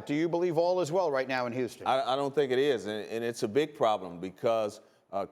Do you believe all is well right now in Houston? I don't think it is, and it's a big problem because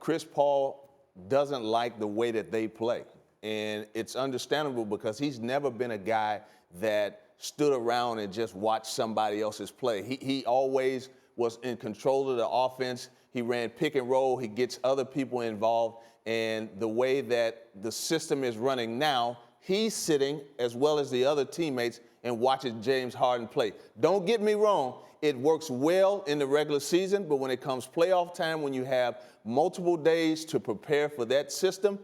Chris Paul doesn't like the way that they play. And it's understandable because he's never been a guy that stood around and just watched somebody else's play. He always was in control of the offense. He ran pick and roll. He gets other people involved. And the way that the system is running now, he's sitting, as well as the other teammates, and watching James Harden play. Don't get me wrong. It works well in the regular season, but when it comes playoff time, when you have multiple days to prepare for that system,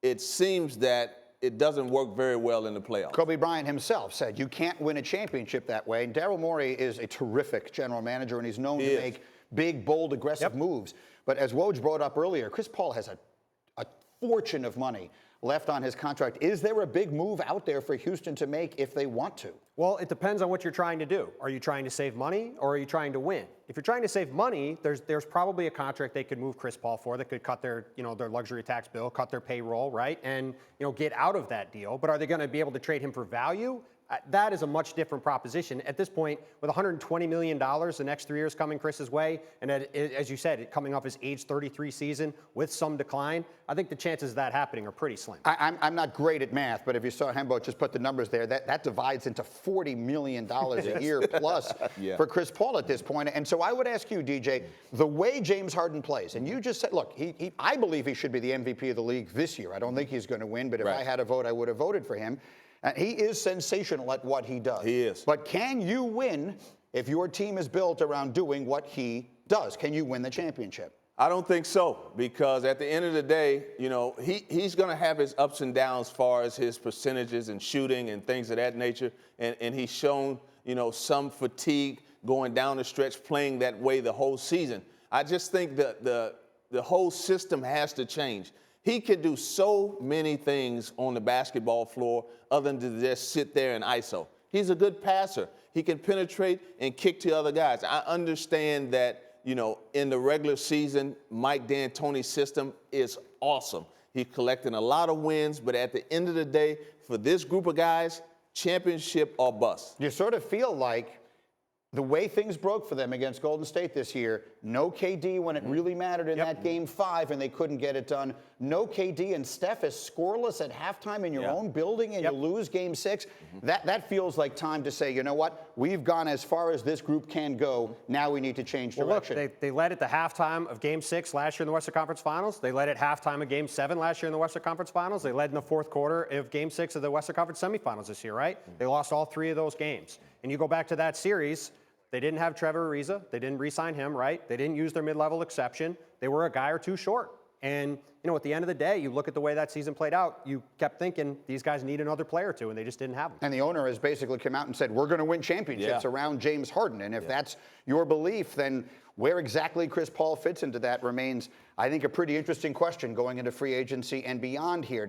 it seems that it doesn't work very well in the playoffs. Kobe Bryant himself said you can't win a championship that way. And Daryl Morey is a terrific general manager, and he's known to make big, bold, aggressive moves. But as Woj brought up earlier, Chris Paul has a fortune of money left on his contract. Is there a big move out there for Houston to make if they want to? Well, it depends on what you're trying to do. Are you trying to save money or are you trying to win? If you're trying to save money, there's probably a contract they could move Chris Paul for that could cut their, their luxury tax bill, cut their payroll, right? And, get out of that deal. But are they going to be able to trade him for value? That is a much different proposition. At this point, with $120 million the next 3 years coming Chris's way, and as you said, coming off his age 33 season with some decline, I think the chances of that happening are pretty slim. I'm not great at math, but if you saw Hembo just put the numbers there, that divides into $40 million a year plus for Chris Paul at this point. And so I would ask you, DJ, the way James Harden plays, and you just said, look, I believe he should be the MVP of the league this year. I don't think he's going to win, but if I had a vote, I would have voted for him. He is sensational at what he does. He is. But can you win if your team is built around doing what he does? Can you win the championship? I don't think so, because at the end of the day, he's going to have his ups and downs as far as his percentages and shooting and things of that nature. And he's shown, some fatigue going down the stretch, playing that way the whole season. I just think that the whole system has to change. He can do so many things on the basketball floor other than to just sit there and ISO. He's a good passer. He can penetrate and kick to other guys. I understand that, in the regular season, Mike D'Antoni's system is awesome. He's collecting a lot of wins, but at the end of the day, for this group of guys, championship or bust. You sort of feel like the way things broke for them against Golden State this year, no KD when it really mattered in that Game 5 and they couldn't get it done. No KD and Steph is scoreless at halftime in your own building and you lose Game 6. That feels like time to say, you know what, we've gone as far as this group can go. Now we need to change direction. Look, they led at the halftime of Game 6 last year in the Western Conference Finals. They led at halftime of Game 7 last year in the Western Conference Finals. They led in the fourth quarter of Game 6 of the Western Conference semifinals this year, right? They lost all 3 of those games. And you go back to that series, they didn't have Trevor Ariza. They didn't re-sign him, right? They didn't use their mid-level exception. They were a guy or two short. And, at the end of the day, you look at the way that season played out, you kept thinking these guys need another player or two, and they just didn't have them. And the owner has basically come out and said, we're going to win championships around James Harden. And if that's your belief, then where exactly Chris Paul fits into that remains, I think, a pretty interesting question going into free agency and beyond here.